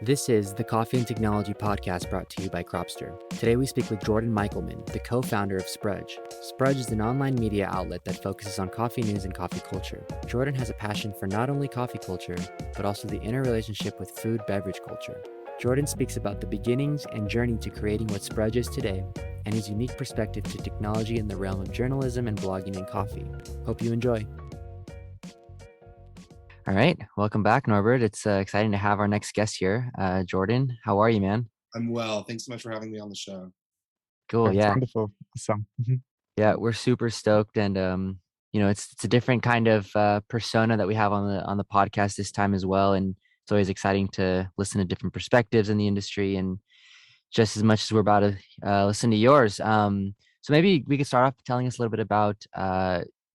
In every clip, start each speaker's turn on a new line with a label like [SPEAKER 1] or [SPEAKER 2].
[SPEAKER 1] This is the Coffee and Technology podcast brought to you by Cropster. Today we speak with Jordan Michelman, the co-founder of Sprudge. Sprudge is an online media outlet that focuses on coffee news and coffee culture. Jordan has a passion for not only coffee culture, but also the interrelationship with food beverage culture. Jordan speaks about the beginnings and journey to creating what Sprudge is today, and his unique perspective to technology in the realm of journalism and blogging in coffee. Hope you enjoy. All right. Welcome back, Norbert. It's exciting to have our next guest here. Jordan, how are you, man?
[SPEAKER 2] I'm well. Thanks so much for having me on the show.
[SPEAKER 1] Cool.
[SPEAKER 3] That's
[SPEAKER 1] Yeah.
[SPEAKER 3] wonderful. Awesome.
[SPEAKER 1] Yeah. We're super stoked. And, it's a different kind of persona that we have on the podcast this time as well. And it's always exciting to listen to different perspectives in the industry, and just as much as we're about to listen to yours. So maybe we could start off telling us a little bit about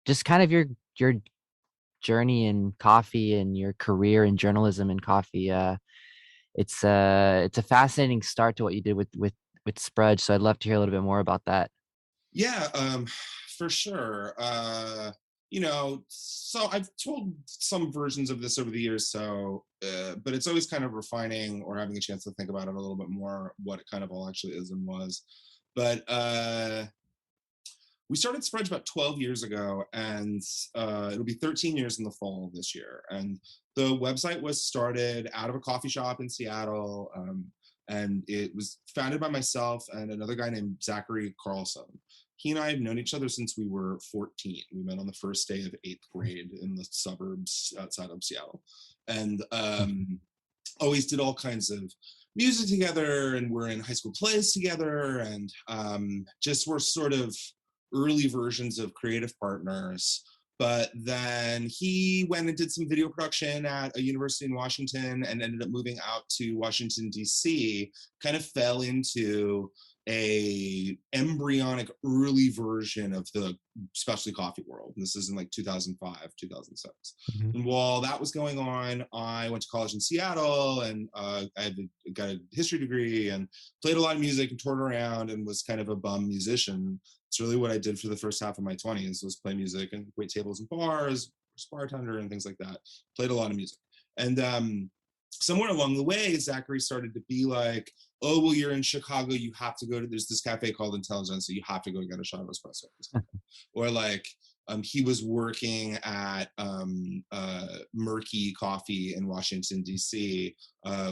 [SPEAKER 1] just kind of your journey in coffee and your career in journalism in coffee. It's a fascinating start to what you did with Sprudge. So I'd love to hear a little bit more about that.
[SPEAKER 2] Yeah, for sure. So I've told some versions of this over the years, but it's always kind of refining or having a chance to think about it a little bit more, what it kind of all actually is and was. But we started Sprudge about 12 years ago, and it'll be 13 years in the fall of this year. And the website was started out of a coffee shop in Seattle, and it was founded by myself and another guy named Zachary Carlson. He and I have known each other since we were 14. We met on the first day of 8th grade in the suburbs outside of Seattle, and always did all kinds of music together, and we're in high school plays together, and just were sort of early versions of creative partners. But then he went and did some video production at a university in Washington and ended up moving out to Washington, D.C., kind of fell into a embryonic early version of the specialty coffee world. And this is in like 2005, 2006.
[SPEAKER 3] Mhm.
[SPEAKER 2] And while that was going on, I went to college in Seattle, and got a history degree and played a lot of music and toured around and was kind of a bum musician. It's really what I did for the first half of my 20s, was play music and wait tables and bars, bartender and things like that. Played a lot of music. And somewhere along the way, Zachary started to be like, oh, well, you're in Chicago, you have to go to, there's this cafe called Intelligence, so you have to go get a shot of espresso. Or like, he was working at Murky Coffee in Washington, D.C.,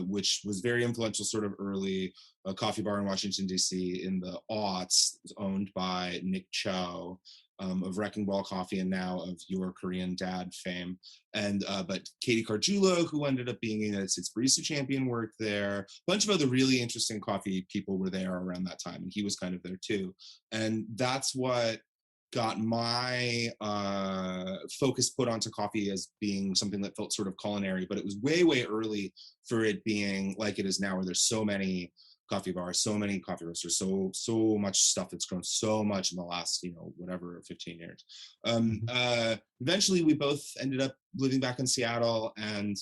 [SPEAKER 2] which was very influential, sort of early coffee bar in Washington, D.C. in the aughts. It was owned by Nick Cho of Wrecking Ball Coffee, and now of Your Korean Dad fame. And but Katie Cargiulo, who ended up being a United States Barista Champion, worked there. A bunch of other really interesting coffee people were there around that time, and he was kind of there too. And that's what got my focus put onto coffee as being something that felt sort of culinary, but it was way, way early for it being like it is now, where there's so many coffee bars, so many coffee roasters, so much stuff that's grown so much in the last, whatever, 15 years. Eventually, we both ended up living back in Seattle, and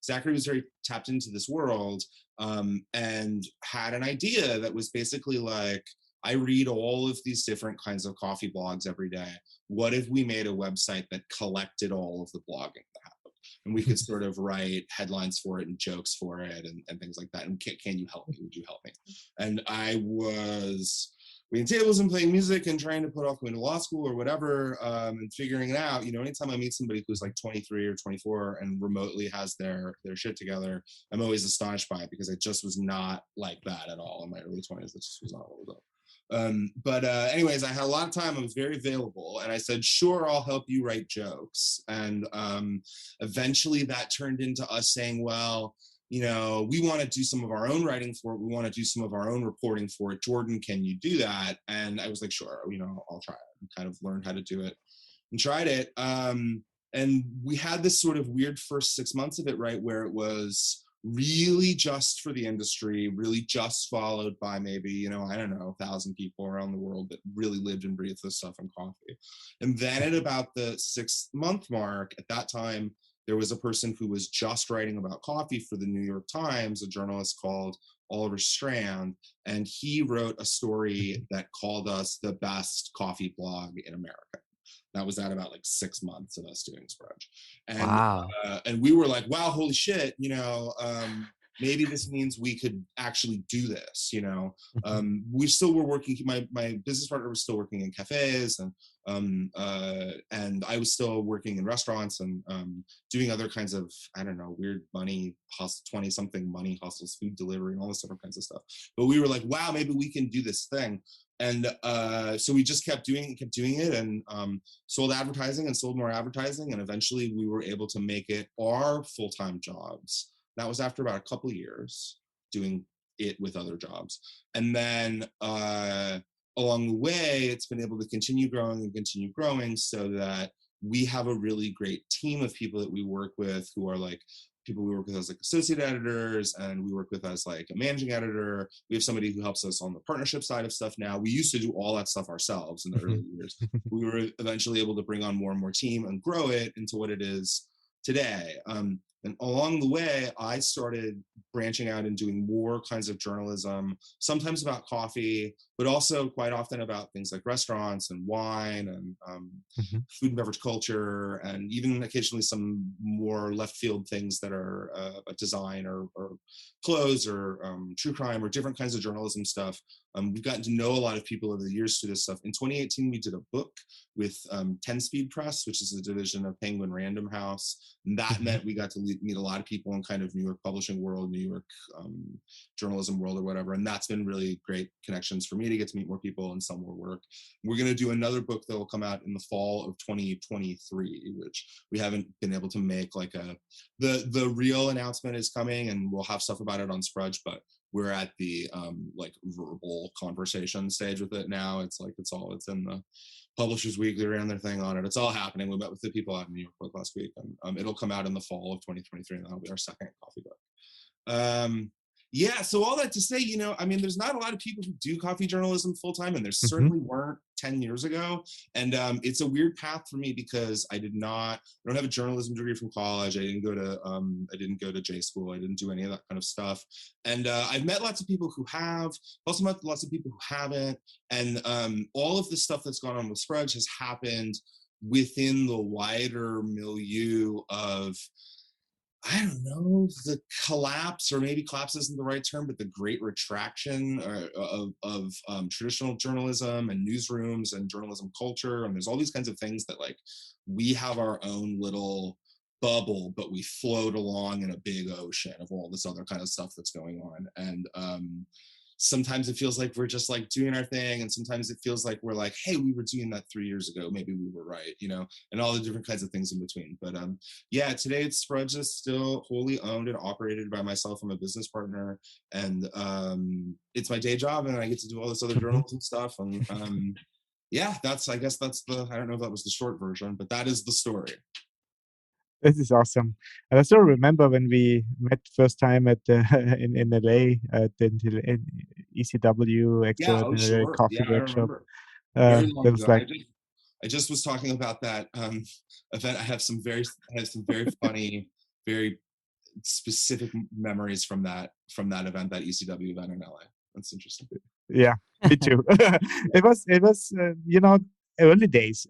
[SPEAKER 2] Zachary was very tapped into this world, and had an idea that was basically like, I read all of these different kinds of coffee blogs every day. What if we made a website that collected all of the blogging that happened? And we could sort of write headlines for it and jokes for it and things like that. And can you help me? Would you help me? And I was waiting tables and playing music and trying to put off going to law school or whatever, and figuring it out. Anytime I meet somebody who's like 23 or 24 and remotely has their shit together, I'm always astonished by it, because I just was not like that at all in my early 20s. That just was not what was up. Anyways, I had a lot of time. I was very available, and I said, sure, I'll help you write jokes. And eventually that turned into us saying, well, we want to do some of our own writing for it. We want to do some of our own reporting for it. Jordan, can you do that? And I was like, sure, I'll try it. And kind of learned how to do it and tried it. And we had this sort of weird first 6 months of it, right, where it was really just for the industry, really just followed by maybe, 1,000 people around the world that really lived and breathed this stuff in coffee. And then at about the 6-month mark, at that time, there was a person who was just writing about coffee for the New York Times, a journalist called Oliver Strand, and he wrote a story that called us the best coffee blog in America. That was at about like 6 months of us doing Sprudge. And
[SPEAKER 1] Wow.
[SPEAKER 2] and we were like, wow, holy shit, maybe this means we could actually do this,
[SPEAKER 1] Mhm.
[SPEAKER 2] we still were working, my business partner was still working in cafes, and I was still working in restaurants, and doing other kinds of, I don't know, weird money hustle, 20 something money hustles, food delivery, and all this different kinds of stuff. But we were like, wow, maybe we can do this thing. And so we just kept doing it, and sold advertising and sold more advertising, and eventually we were able to make it our full-time jobs. That was after about a couple of years doing it with other jobs. And then along the way, it's been able to continue growing so that we have a really great team of people that we work with, who are like people we work with as like associate editors, and we work with as like a managing editor. We have somebody who helps us on the partnership side of stuff now. We used to do all that stuff ourselves in the early
[SPEAKER 1] Mhm.
[SPEAKER 2] years. We were eventually able to bring on more and more team and grow it into what it is today. And along the way, I started branching out and doing more kinds of journalism, sometimes about coffee, but also quite often about things like restaurants and wine, and
[SPEAKER 1] Mhm.
[SPEAKER 2] food and beverage culture, and even occasionally some more left field things that are about design, or clothes, or true crime, or different kinds of journalism stuff. We've gotten to know a lot of people over the years through this stuff. In 2018, we did a book with 10 Speed Press, which is a division of Penguin Random House. And that
[SPEAKER 1] Mhm.
[SPEAKER 2] meant we got to meet a lot of people in kind of New York publishing world, New York journalism world, or whatever. And that's been really great connections for me to get to meet more people and sell more work. We're going to do another book that will come out in the fall of 2023, which we haven't been able to make like the real announcement is coming, and we'll have stuff about it on Sprudge, but we're at the like verbal conversation stage with it now. It's like it's in the Publishers Weekly ran their thing on it. It's all happening. We met with the people out in New York last week, and it'll come out in the fall of 2023, and that'll be our second coffee book. Um, yeah, so all that to say, I mean, there's not a lot of people who do coffee journalism full time, and there
[SPEAKER 1] Mhm.
[SPEAKER 2] certainly weren't 10 years ago. And it's a weird path for me because I don't have a journalism degree from college. I didn't go to J school. I didn't do any of that kind of stuff. And I've met lots of people who have, also met lots of people who haven't. And all of the stuff that's gone on with Sprudge has happened within the wider milieu of, I don't know, the collapse, or maybe collapse isn't the right term, but the great retraction of traditional journalism and newsrooms and journalism culture. And there's all these kinds of things that, like, we have our own little bubble, but we float along in a big ocean of all this other kind of stuff that's going on. And sometimes it feels like we're just like doing our thing, and sometimes it feels like we're like, hey, we were doing that 3 years ago, maybe we were right, and all the different kinds of things in between. But yeah, today it's Sprudge is still wholly owned and operated by myself and my business partner, and it's my day job, and I get to do all this other
[SPEAKER 1] Mhm.
[SPEAKER 2] journalism stuff. And yeah, I guess that's I don't know if that was the short version, but that is the story.
[SPEAKER 1] This is awesome. And I still remember when we met first time at in LA at the ECW
[SPEAKER 2] Yeah, oh
[SPEAKER 1] Extraordinary
[SPEAKER 2] sure,
[SPEAKER 1] Coffee
[SPEAKER 2] yeah, I
[SPEAKER 1] Workshop.
[SPEAKER 2] remember. Very long
[SPEAKER 1] That was
[SPEAKER 2] ago.
[SPEAKER 1] like,
[SPEAKER 2] I just was talking about that event. I have some very funny, very specific memories from that event, that ECW event in LA. That's interesting.
[SPEAKER 1] yeah, me too. It was early days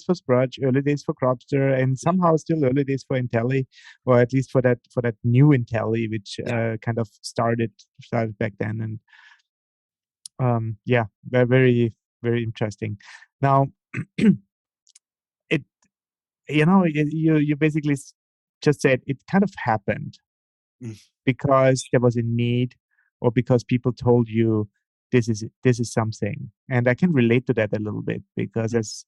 [SPEAKER 1] for Sprudge, early days for Cropster, and
[SPEAKER 2] Yeah,
[SPEAKER 1] somehow still early days for Intelli, or at least for that new Intelli, which
[SPEAKER 2] yeah,
[SPEAKER 1] kind of started back then. And yeah, very very interesting. Now, it you basically just said it kind of happened
[SPEAKER 2] mm,
[SPEAKER 1] because there was a need, or because people told you this is something. And I can relate to that a little bit, because
[SPEAKER 2] mm,
[SPEAKER 1] as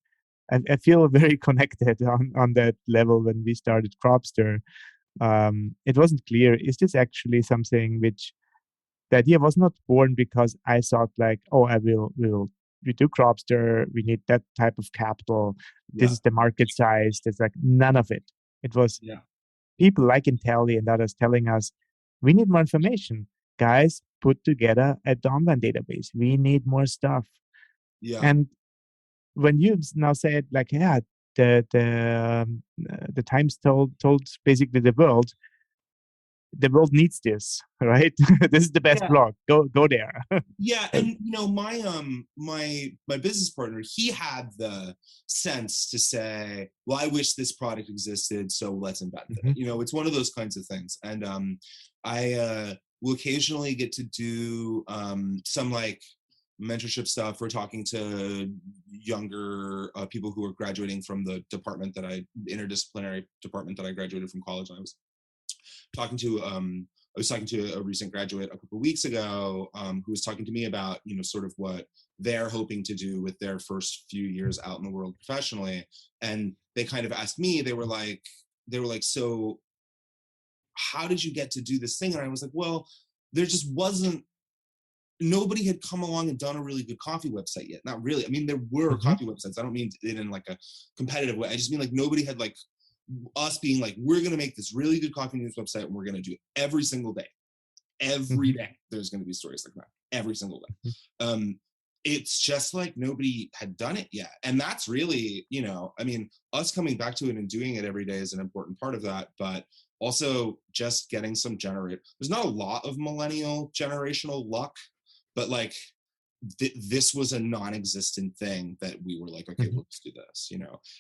[SPEAKER 1] I feel very connected on that level. When we started Cropster, it wasn't clear, is this actually something which, the idea was not born because I thought like, oh, we do Cropster, we need that type of capital, this
[SPEAKER 2] yeah,
[SPEAKER 1] is the market size. There's like none of it. It was
[SPEAKER 2] yeah,
[SPEAKER 1] people like Intelli and others telling us, we need more information. Guys, put together a online database. We need more stuff.
[SPEAKER 2] yeah,
[SPEAKER 1] And when you now say it like, yeah, the Times told basically the world,
[SPEAKER 3] the world needs this, right? This is the best
[SPEAKER 2] Yeah.
[SPEAKER 3] blog. Go there.
[SPEAKER 2] Yeah, and my business partner, he had the sense to say, well, I wish this product existed, so let's invent it.
[SPEAKER 3] Hmm.
[SPEAKER 2] It's one of those kinds of things. And I will occasionally get to do some like mentorship stuff. We're talking to younger people who are graduating from the interdisciplinary department that I graduated from college. And talking to I was talking to a recent graduate a couple of weeks ago who was talking to me about sort of what they're hoping to do with their first few years out in the world professionally, and they kind of asked me. They were like, so how did you get to do this thing? And I was like, well, there just wasn't nobody had come along and done a really good coffee website yet. Not really. I mean, there were
[SPEAKER 3] Hmm.
[SPEAKER 2] coffee websites. I don't mean it in like a competitive way. I just mean like nobody had like us being like, we're going to make this really good coffee news website and we're going to do it every single day. Every
[SPEAKER 3] Hmm.
[SPEAKER 2] day there's going to be stories like that. Every single day. It's just like nobody had done it yet. And that's really, I mean, us coming back to it and doing it every day is an important part of that. But also just getting there's not a lot of millennial generational luck, but like this was a non-existent thing that we were like, okay,
[SPEAKER 3] Hmm.
[SPEAKER 2] let's do this.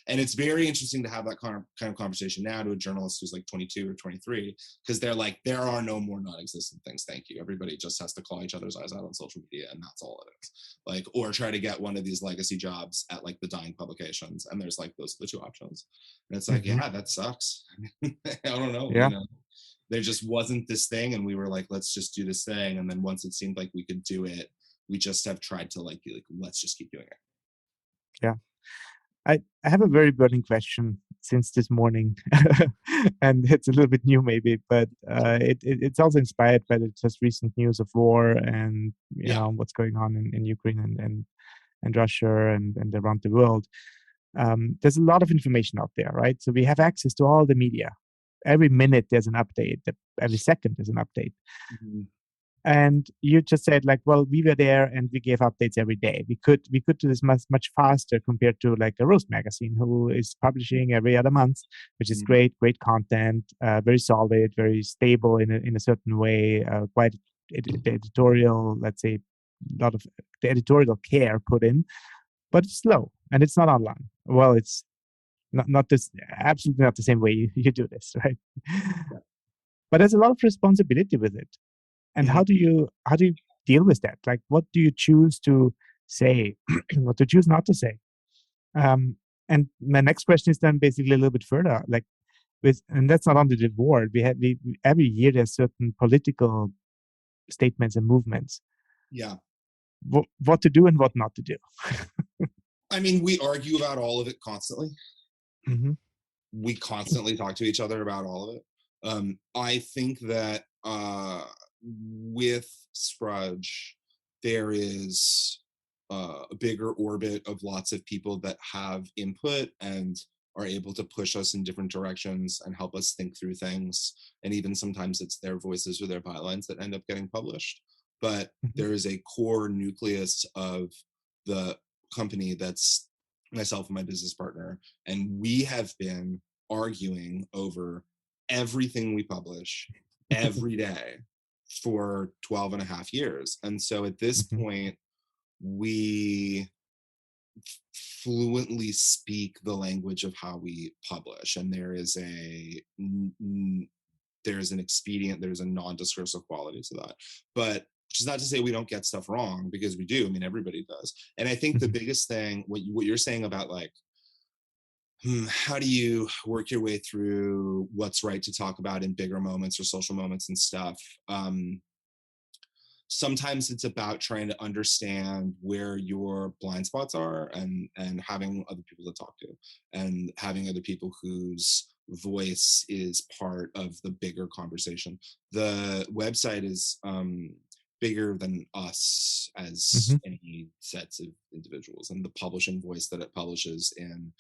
[SPEAKER 2] And it's very interesting to have that kind of conversation now to a journalist who's like 22 or 23, because they're like, there are no more non-existent things, thank you. Everybody just has to claw each other's eyes out on social media, and that's all it is. Like, or try to get one of these legacy jobs at like the dying publications, and there's like those are the two options. And it's like,
[SPEAKER 3] Hmm.
[SPEAKER 2] yeah, that sucks. I don't know,
[SPEAKER 3] Yeah.
[SPEAKER 2] there just wasn't this thing, and we were like, let's just do this thing. And then once it seemed like we could do it, we just have tried to like be like, let's just keep doing it.
[SPEAKER 3] Yeah. I have a very burning question since this morning, and it's a little bit new maybe, but
[SPEAKER 2] Sure.
[SPEAKER 3] it's also inspired by the just recent news of war and
[SPEAKER 2] Yeah.
[SPEAKER 3] what's going on in Ukraine and Russia and around the world. There's a lot of information out there, right? So we have access to all the media. Every minute there's an update. Every second there's an update.
[SPEAKER 2] Mhm.
[SPEAKER 3] And you just said like, well, we were there and we gave updates every day. We could do this much faster compared to like a Roast magazine, who is publishing every other month, which is
[SPEAKER 2] Mhm.
[SPEAKER 3] great content, very solid, very stable in a certain way, quite the editorial, let's say, a lot of the editorial care put in, but it's slow and it's not online. Well, it's not this absolutely not the same way you do this, right?
[SPEAKER 2] Yeah.
[SPEAKER 3] But there's a lot of responsibility with it. And
[SPEAKER 2] Mhm.
[SPEAKER 3] how do you deal with that? Like, what do you choose to say, what to choose not to say? Um, and my next question is then basically a little bit further, like and that's not only the war. We every year there's certain political statements and movements.
[SPEAKER 2] Yeah.
[SPEAKER 3] What to do and what not to do.
[SPEAKER 2] I mean, we argue about all of it constantly.
[SPEAKER 3] Hmm.
[SPEAKER 2] We constantly talk to each other about all of it. I think that with Sprudge, there is a bigger orbit of lots of people that have input and are able to push us in different directions and help us think through things. And even sometimes it's their voices or their bylines that end up getting published. But
[SPEAKER 3] Hmm.
[SPEAKER 2] there is a core nucleus of the company that's myself and my business partner, and we have been arguing over everything we publish every day for 12 and a half years. And so at this
[SPEAKER 3] Hmm.
[SPEAKER 2] point, we fluently speak the language of how we publish. And there's an expedient, there's a non-discursive quality to that. But which is not to say we don't get stuff wrong, because we do. I mean, everybody does. And I think the
[SPEAKER 3] Hmm.
[SPEAKER 2] biggest thing, what you're saying about like, how do you work your way through what's right to talk about in bigger moments or social moments and stuff? Sometimes it's about trying to understand where your blind spots are, and having other people to talk to, and having other people whose voice is part of the bigger conversation. The website is bigger than us
[SPEAKER 3] Hmm.
[SPEAKER 2] as any sets of individuals, and the publishing voice that it publishes in,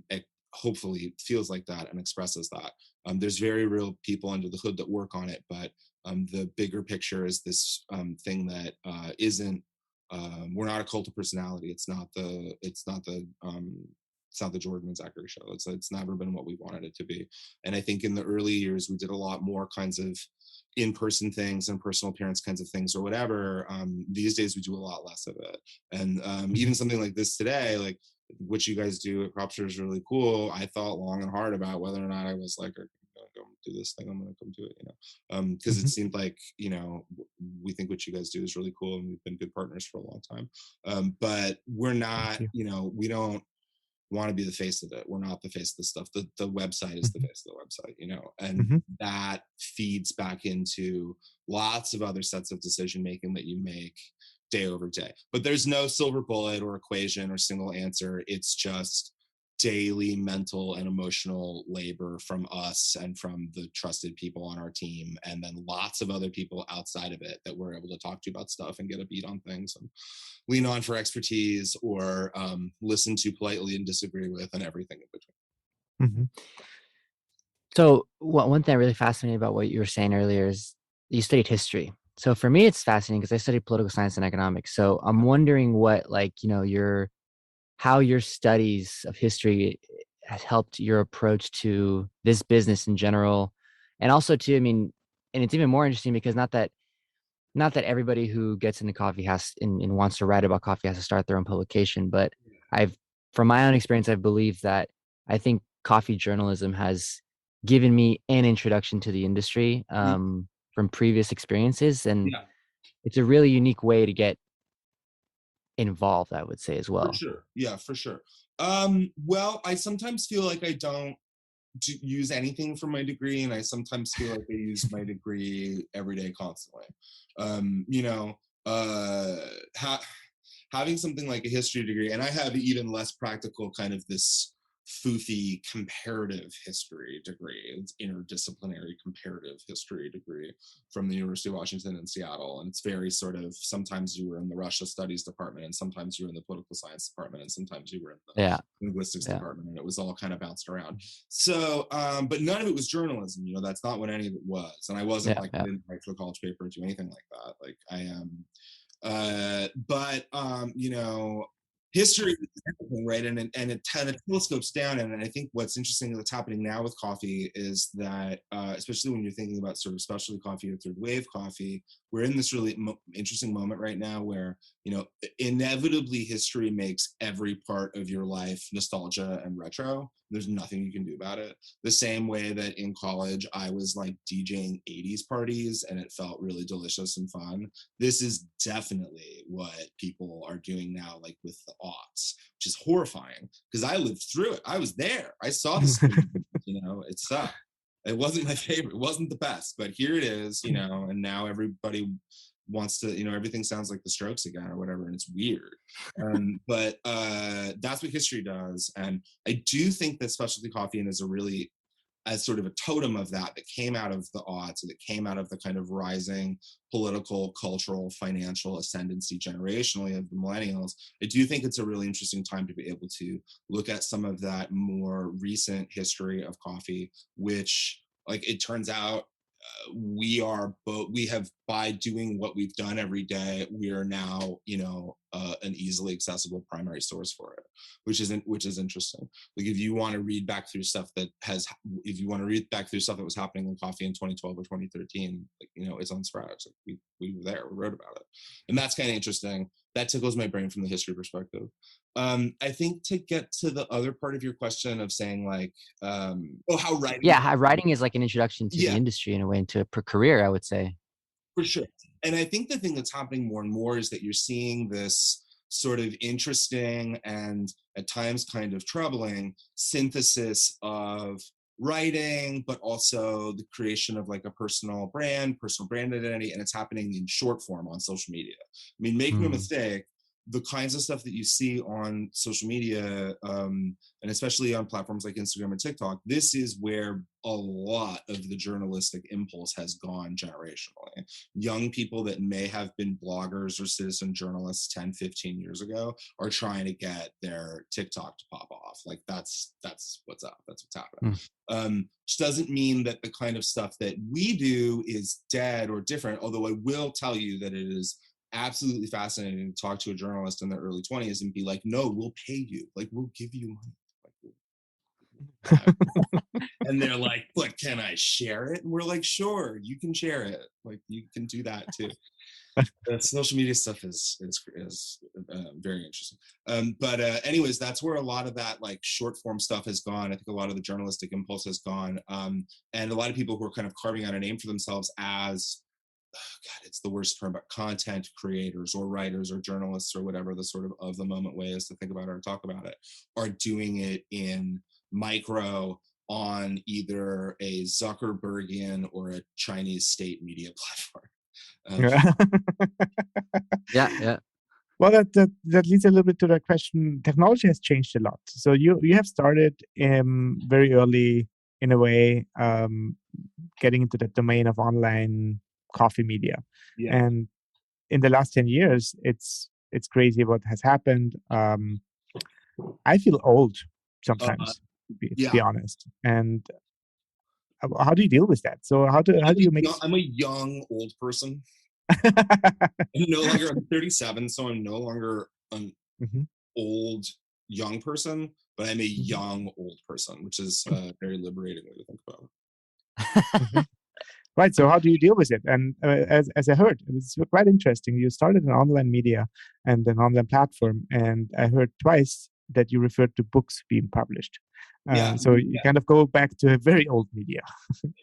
[SPEAKER 2] it hopefully feels like that and expresses that. There's very real people under the hood that work on it, but the bigger picture is this thing that isn't. We're not a cult of personality. It's not the it's not the Jordan and Zachary show. It's never been what we wanted it to be. And I think in the early years we did a lot more kinds of in-person things and personal appearance kinds of things or whatever. These days we do a lot less of it. And even something like this today, like what you guys do at Cropster is really cool. I thought long and hard about whether or not I was like, I'm gonna go do this thing, I'm gonna come do it, you know, because it seemed like, you know, we think what you guys do is really cool and we've been good partners for a long time. But we're not, you know, we don't want to be the face of it. We're not the face of the stuff. The website is the face of the website, you know, and that feeds back into lots of other sets of decision making that you make day over day. But there's no silver bullet or equation or single answer. It's just daily mental and emotional labor from us and from the trusted people on our team, and then lots of other people outside of it that we're able to talk to about stuff and get a beat on things and lean on for expertise, or listen to politely and disagree with, and everything in between.
[SPEAKER 1] So one thing I really fascinated about what you were saying earlier is you studied history. So for me, it's fascinating because I studied political science and economics. So I'm wondering what, like, you know, how your studies of history has helped your approach to this business in general. And also too, I mean, and it's even more interesting because not that everybody who gets into coffee and wants to write about coffee has to start their own publication, but I've, from my own experience, I believe that I think coffee journalism has given me an introduction to the industry from previous experiences, and
[SPEAKER 2] Yeah,
[SPEAKER 1] it's a really unique way to get involved, I would say, as
[SPEAKER 2] for
[SPEAKER 1] well.
[SPEAKER 2] sure. Yeah, for sure. Well, I sometimes feel like I don't use anything from my degree, and I sometimes feel like I use my degree every day, constantly. You know, having something like a history degree, and I have even less practical kind of this foofy comparative history degree. It's interdisciplinary comparative history degree from the University of Washington in Seattle. And it's very sort of, sometimes you were in the Russia studies department, and sometimes you were in the political science department, and sometimes you were in the
[SPEAKER 1] Yeah.
[SPEAKER 2] linguistics
[SPEAKER 1] Yeah.
[SPEAKER 2] department, and it was all kind of bounced around. So, but none of it was journalism, you know, that's not what any of it was. And I wasn't
[SPEAKER 1] Yeah.
[SPEAKER 2] like,
[SPEAKER 1] Yeah.
[SPEAKER 2] I didn't write for a college paper or do anything like that. Like I am, but you know, history is everything, right? And it kind of telescopes down. And I think what's interesting that's happening now with coffee is that, especially when you're thinking about sort of specialty coffee or third wave coffee, we're in this really interesting moment right now where, you know, inevitably history makes every part of your life nostalgia and retro. There's nothing you can do about it. The same way that in college I was like DJing 80s parties and it felt really delicious and fun. This is definitely what people are doing now, like with the aughts, which is horrifying because I lived through it. I was there. I saw this, you know, it sucked. It wasn't my favorite. It wasn't the best, but here it is, you know, and now everybody wants to, you know, everything sounds like the Strokes again or whatever, and it's weird. But that's what history does. And I do think that specialty coffee is a really, as sort of a totem of that came out of the aughts, that came out of the kind of rising political, cultural, financial ascendancy generationally of the millennials. I do think it's a really interesting time to be able to look at some of that more recent history of coffee, which, like, it turns out we have, by doing what we've done every day, we are now, you know, an easily accessible primary source for it, which is interesting. Like if you want to read back through stuff that was happening in coffee in 2012 or 2013, like, you know, it's on Sprudge. Like we were there, we wrote about it, and that's kind of interesting. That tickles my brain from the history perspective. I think to get to the other part of your question of saying like, how writing,
[SPEAKER 1] Yeah. Writing is like an introduction to the
[SPEAKER 2] yeah,
[SPEAKER 1] industry in a way, into a career, I would say.
[SPEAKER 2] for sure. And I think the thing that's happening more and more is that you're seeing this sort of interesting and at times kind of troubling synthesis of writing, but also the creation of like a personal brand identity. And it's happening in short form on social media. I mean, make no
[SPEAKER 1] Mm.
[SPEAKER 2] mistake, the kinds of stuff that you see on social media, and especially on platforms like Instagram and TikTok, this is where a lot of the journalistic impulse has gone generationally. Young people that may have been bloggers or citizen journalists 10, 15 years ago are trying to get their TikTok to pop off. Like that's what's up. That's what's happening. Which doesn't mean that the kind of stuff that we do is dead or different, although I will tell you that it is absolutely fascinating to talk to a journalist in their early 20s and be like, no, we'll pay you. Like, we'll give you money. And they're like, but can I share it? And we're like, sure, you can share it. Like, you can do that too. That social media stuff is very interesting. But anyways, that's where a lot of that like short form stuff has gone. I think a lot of the journalistic impulse has gone, and a lot of people who are kind of carving out a name for themselves as, oh God, it's the worst term, but content creators or writers or journalists or whatever the sort of the moment way is to think about it or talk about it, are doing it in micro on either a Zuckerbergian or a Chinese state media platform.
[SPEAKER 3] Yeah.
[SPEAKER 1] Yeah, yeah.
[SPEAKER 3] Well, that leads a little bit to the question. Technology has changed a lot. So you have started very early in a way, getting into the domain of online coffee media,
[SPEAKER 2] Yeah.
[SPEAKER 3] and in the last 10 years, it's crazy what has happened. I feel old sometimes, to be
[SPEAKER 2] Yeah.
[SPEAKER 3] honest. And how do you deal with that? So how do you make?
[SPEAKER 2] I'm a young old person. I'm no longer, I'm 37, so I'm no longer an
[SPEAKER 3] Mhm,
[SPEAKER 2] old young person, but I'm a
[SPEAKER 3] mhm,
[SPEAKER 2] young old person, which is a very liberating way to think about
[SPEAKER 3] mhm. Right. So how do you deal with it? And as I heard, it was quite interesting. You started an online media and an online platform, and I heard twice that you referred to books being published.
[SPEAKER 2] it.
[SPEAKER 3] So you kind of go back to a very old media.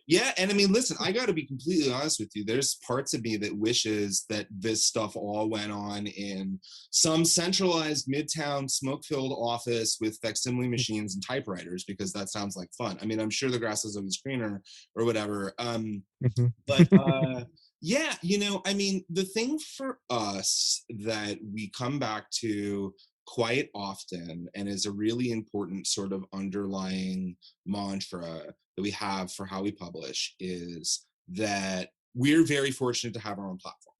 [SPEAKER 2] Yeah, and I mean, listen, I got to be completely honest with you. There's parts of me that wishes that this stuff all went on in some centralized midtown smoke-filled office with facsimile machines and typewriters, because that sounds like fun. I mean, I'm sure the grass is always greener or whatever.
[SPEAKER 3] Mhm.
[SPEAKER 2] But yeah, I mean, the thing for us that we come back to quite often and is a really important sort of underlying mantra that we have for how we publish is that we're very fortunate to have our own platform.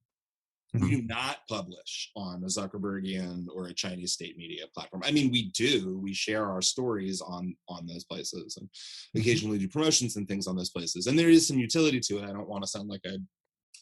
[SPEAKER 2] We
[SPEAKER 3] Mhm.
[SPEAKER 2] do not publish on a Zuckerbergian or a Chinese state media platform. I mean, we do. We share our stories on those places and
[SPEAKER 3] Mhm.
[SPEAKER 2] occasionally do promotions and things on those places. And there is some utility to it. I don't want to sound like I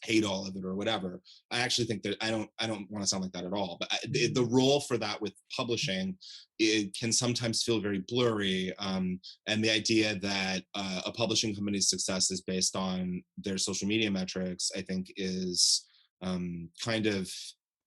[SPEAKER 2] hate all of it or whatever. I actually think that I don't want to sound like that at all. But the role for that with publishing, it can sometimes feel very blurry. And the idea that a publishing company's success is based on their social media metrics, I think, is kind of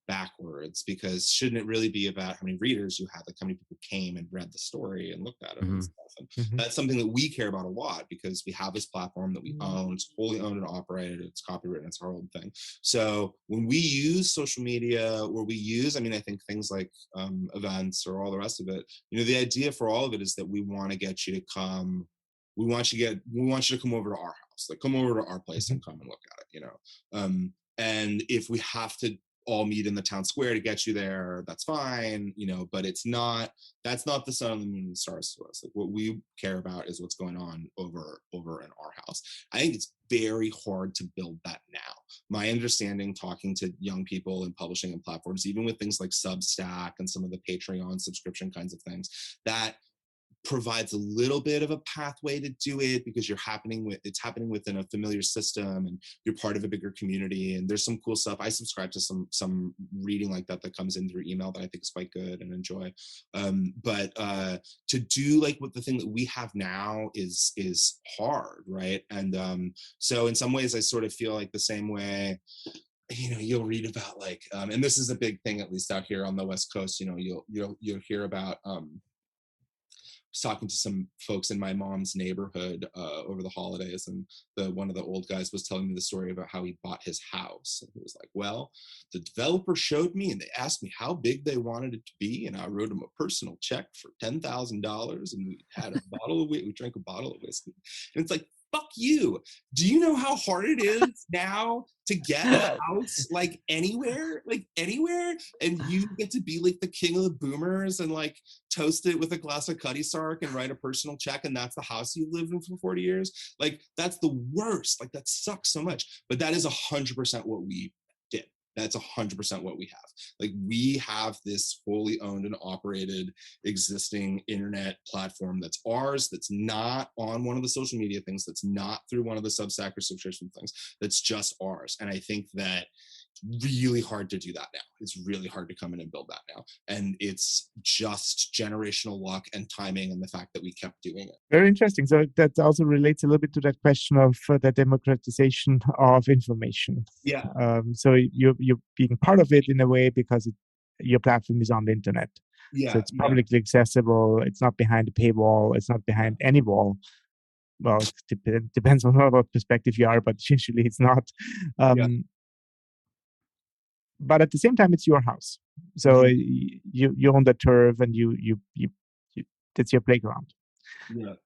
[SPEAKER 2] backwards, because shouldn't it really be about how many readers you had, like how many people came and read the story and looked at it and
[SPEAKER 1] Mhm.
[SPEAKER 2] stuff? And
[SPEAKER 3] Mhm.
[SPEAKER 2] that's something that we care about a lot, because we have this platform that we own. It's wholly owned and operated. It's copywritten. It's our own thing. So when we use social media, or we use, I mean, I think things like events or all the rest of it, the idea for all of it is that we want to get you to come. We want you to come over to our house, like come over to our place
[SPEAKER 3] Mhm.
[SPEAKER 2] and come and look at it. And if we have to all meet in the town square to get you there, that's fine, but that's not the sun and the moon and the stars to us. Like, what we care about is what's going on over in our house. I think it's very hard to build that now. My understanding, talking to young people and publishing and platforms, even with things like Substack and some of the Patreon subscription kinds of things, that provides a little bit of a pathway to do it, because it's happening within a familiar system and you're part of a bigger community, and there's some cool stuff. I subscribe to some reading like that comes in through email that I think is quite good and enjoy. But to do like what the thing that we have now is hard, right? And so in some ways I sort of feel like the same way. You'll read about like and this is a big thing, at least out here on the West Coast. You'll hear about was talking to some folks in my mom's neighborhood over the holidays, and one of the old guys was telling me the story about how he bought his house. And he was like, well, the developer showed me and they asked me how big they wanted it to be, and I wrote them a personal check for $10,000, and we drank a bottle of whiskey. And it's like, fuck you. Do you know how hard it is now to get a house like anywhere? And you get to be like the king of the boomers and like toast it with a glass of Cuddy Sark and write a personal check, and that's the house you lived in for 40 years. Like, that's the worst. Like, that sucks so much. But that is 100% what we did. That's 100% what we have. Like, we have this wholly owned and operated existing internet platform that's ours, that's not on one of the social media things, that's not through one of the Substack or subscription things, that's just ours. And I think that really hard to do that now. It's really hard to come in and build that now. And it's just generational luck and timing and the fact that we kept doing it.
[SPEAKER 3] Very interesting. So that also relates a little bit to that question of the democratization of information.
[SPEAKER 2] Yeah.
[SPEAKER 3] So you're being part of it in a way because your platform is on the internet. So
[SPEAKER 2] Yeah.
[SPEAKER 3] it's publicly accessible. It's not behind a paywall. It's not behind any wall. Well, it depends on what perspective you are, but usually it's not.
[SPEAKER 2] Yeah.
[SPEAKER 3] But at the same time, it's your house. So you own the turf, and you that's your playground.
[SPEAKER 2] Yeah.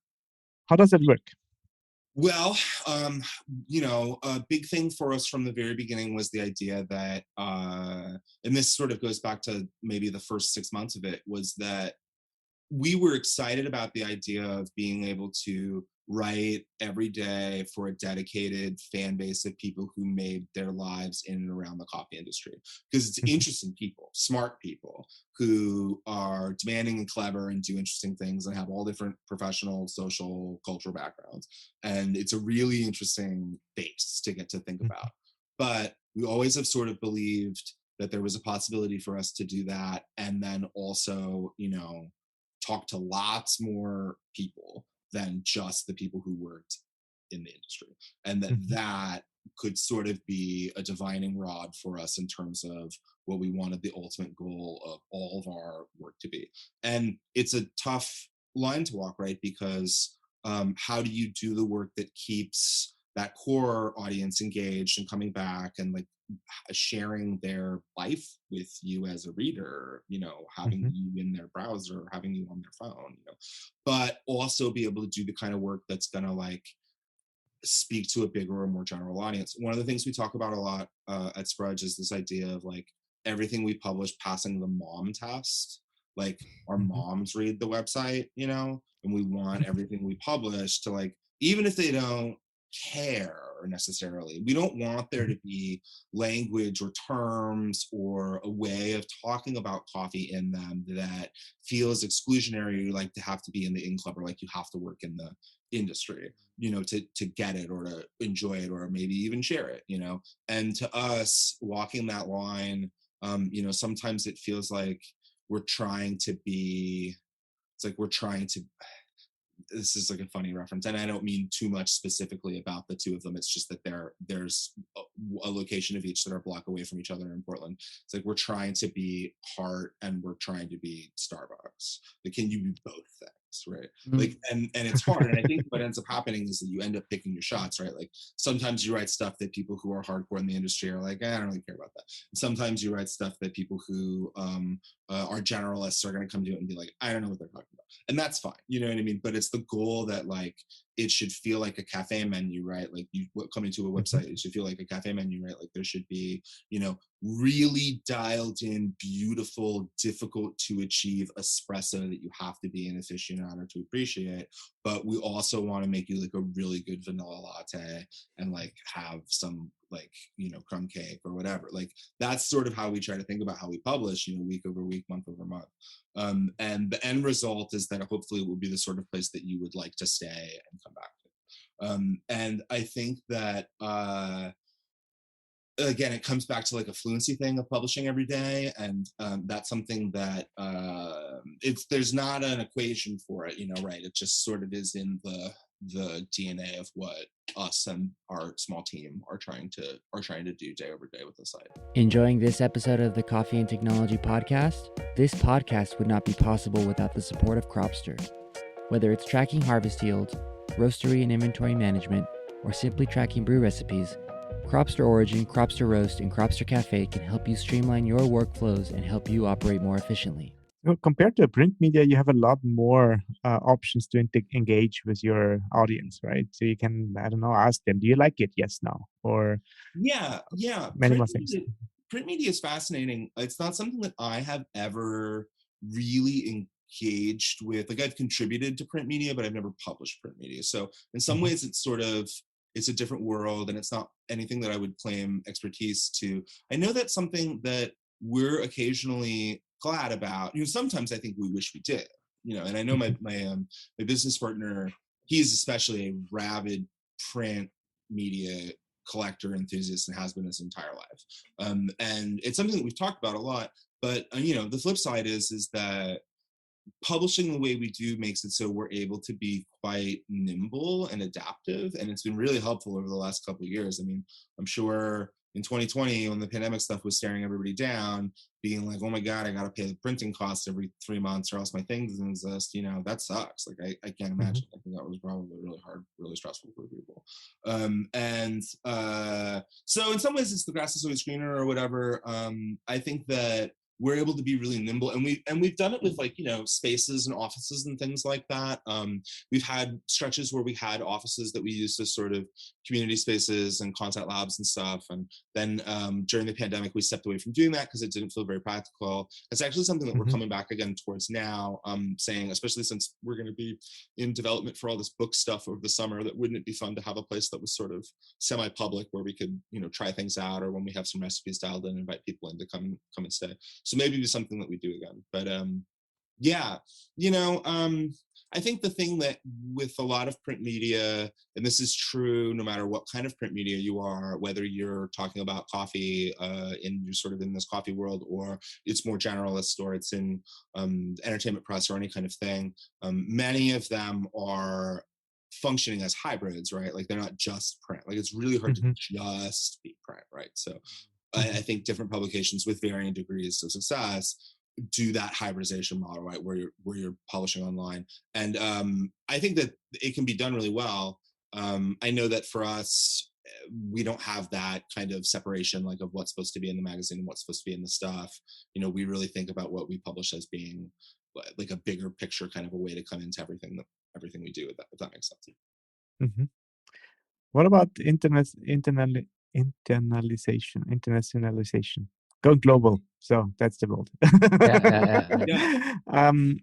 [SPEAKER 3] How does it work?
[SPEAKER 2] Well, a big thing for us from the very beginning was the idea that, and this sort of goes back to maybe the first 6 months of it, was that we were excited about the idea of being able to write every day for a dedicated fan base of people who made their lives in and around the coffee industry. Because it's interesting people, smart people who are demanding and clever and do interesting things and have all different professional, social, cultural backgrounds. And it's a really interesting base to get to think about. But we always have sort of believed that there was a possibility for us to do that. And then also, talk to lots more people than just the people who worked in the industry, and that could sort of be a divining rod for us in terms of what we wanted the ultimate goal of all of our work to be. And it's a tough line to walk, right? Because how do you do the work that keeps that core audience engaged and coming back and like sharing their life with you as a reader, having you in their browser, having you on their phone, but also be able to do the kind of work that's going to like speak to a bigger or more general audience. One of the things we talk about a lot at Sprudge is this idea of like everything we publish passing the mom test. Like our moms read the website, and we want everything we publish to like, even if they don't care necessarily, we don't want there to be language or terms or a way of talking about coffee in them that feels exclusionary, like to have to be in the in club or like you have to work in the industry, to get it or to enjoy it or maybe even share it, and to us walking that line, sometimes it feels like we're trying to be, it's like we're trying to, this is like a funny reference, and I don't mean too much specifically about the two of them. It's just that there's a location of each that are a block away from each other in Portland. It's like we're trying to be Heart and we're trying to be Starbucks. Like, can you be both things, right? Like, and it's hard. And I think what ends up happening is that you end up picking your shots, right? Like sometimes you write stuff that people who are hardcore in the industry are like, I don't really care about that. And sometimes you write stuff that people who are generalists are going to come to it and be like, I don't know what they're talking about. And that's fine, you know what I mean? But it's the goal that like it should feel like a cafe menu, right? Like you coming to a website, it should feel like a cafe menu, right? Like there should be, really dialed in, beautiful, difficult to achieve espresso that you have to be an aficionado to appreciate. But we also want to make you like a really good vanilla latte and like have some like, crumb cake or whatever. Like that's sort of how we try to think about how we publish, week over week, month over month. And the end result is that hopefully it will be the sort of place that you would like to stay and come back to. And I think that, again, it comes back to like a fluency thing of publishing every day. And that's something that there's not an equation for it, right? It just sort of is in the DNA of what us and our small team are trying to do day over day with the site.
[SPEAKER 1] Enjoying this episode of the Coffee and Technology podcast? This podcast would not be possible without the support of Cropster. Whether it's tracking harvest yields, roastery and inventory management, or simply tracking brew recipes, Cropster Origin, Cropster Roast, and Cropster Cafe can help you streamline your workflows and help you operate more efficiently.
[SPEAKER 3] So compared to print media, you have a lot more options to engage with your audience, right? So you can, I don't know, ask them, do you like it? Yes, no, or
[SPEAKER 2] yeah.
[SPEAKER 3] Many more things.
[SPEAKER 2] Print media is fascinating. It's not something that I have ever really engaged with. Like I've contributed to print media, but I've never published print media. So in some ways it's a different world and it's not anything that I would claim expertise to. I know that's something that we're occasionally glad about. Sometimes I think we wish we did, and I know my business partner, he's especially a rabid print media collector enthusiast and has been his entire life. And it's something that we've talked about a lot. But the flip side is that publishing the way we do makes it so we're able to be quite nimble and adaptive, and it's been really helpful over the last couple of years. I mean, I'm sure in 2020, when the pandemic stuff was staring everybody down, being like, oh my god, I gotta pay the printing costs every 3 months or else my thing doesn't exist, that sucks. Like, I can't
[SPEAKER 3] Mm-hmm.
[SPEAKER 2] imagine. I think that was probably really hard, really stressful for people. So in some ways it's the grass is always greener or whatever. I think that we're able to be really nimble, and we've done it with, like, spaces and offices and things like that. We've had stretches where we had offices that we used as sort of community spaces and content labs and stuff, and then during the pandemic we stepped away from doing that because it didn't feel very practical. It's actually something that we're
[SPEAKER 3] Mm-hmm.
[SPEAKER 2] coming back again towards now, saying, especially since we're going to be in development for all this book stuff over the summer, that wouldn't it be fun to have a place that was sort of semi-public where we could try things out, or when we have some recipes dialed in, invite people in to come and stay. So maybe it's something that we do again. But yeah, I think the thing that with a lot of print media, and this is true no matter what kind of print media you are, whether you're talking about coffee you're sort of in this coffee world, or it's more generalist, or it's in entertainment press or any kind of thing, many of them are functioning as hybrids, right? Like, they're not just print. Like, it's really hard to
[SPEAKER 3] Mm-hmm.
[SPEAKER 2] just be print, right? So
[SPEAKER 3] Mm-hmm.
[SPEAKER 2] I think different publications with varying degrees of success do that hybridization model, right, where you're publishing online, and I think that it can be done really well. I know that for us, we don't have that kind of separation, like, of what's supposed to be in the magazine and what's supposed to be in the stuff. We really think about what we publish as being like a bigger picture, kind of a way to come into everything we do. If that makes sense.
[SPEAKER 3] Mm-hmm. What about internationalization? Going global. So that's the word.
[SPEAKER 2] Yeah.
[SPEAKER 3] um,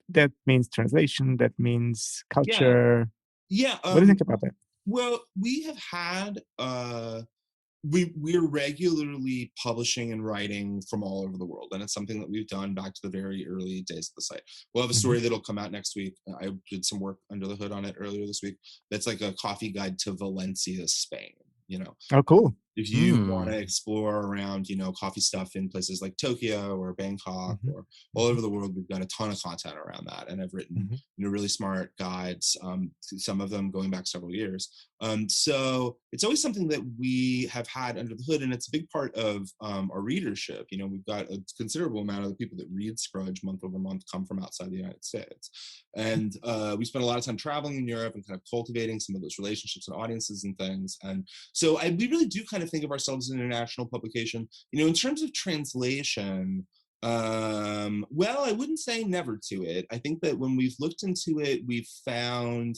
[SPEAKER 3] that means translation. That means
[SPEAKER 2] Yeah.
[SPEAKER 3] culture.
[SPEAKER 2] Yeah.
[SPEAKER 3] What do you think about that?
[SPEAKER 2] Well, we have had we're regularly publishing and writing from all over the world, and it's something that we've done back to the very early days of the site. We'll have a
[SPEAKER 3] Mm-hmm.
[SPEAKER 2] story that'll come out next week. I did some work under the hood on it earlier this week. That's like a coffee guide to Valencia, Spain.
[SPEAKER 3] Oh, cool.
[SPEAKER 2] If you want to explore around, coffee stuff in places like Tokyo or Bangkok
[SPEAKER 3] Mm-hmm.
[SPEAKER 2] or all over the world, we've got a ton of content around that. And I've written,
[SPEAKER 3] Mm-hmm.
[SPEAKER 2] really smart guides, some of them going back several years. So it's always something that we have had under the hood, and it's a big part of our readership. We've got a considerable amount of the people that read Sprudge month over month come from outside the United States. And we spent a lot of time traveling in Europe and kind of cultivating some of those relationships and audiences and things. And so we really do kind of think of ourselves as an international publication. In terms of translation, well, I wouldn't say never to it. I think that when we've looked into it, we've found,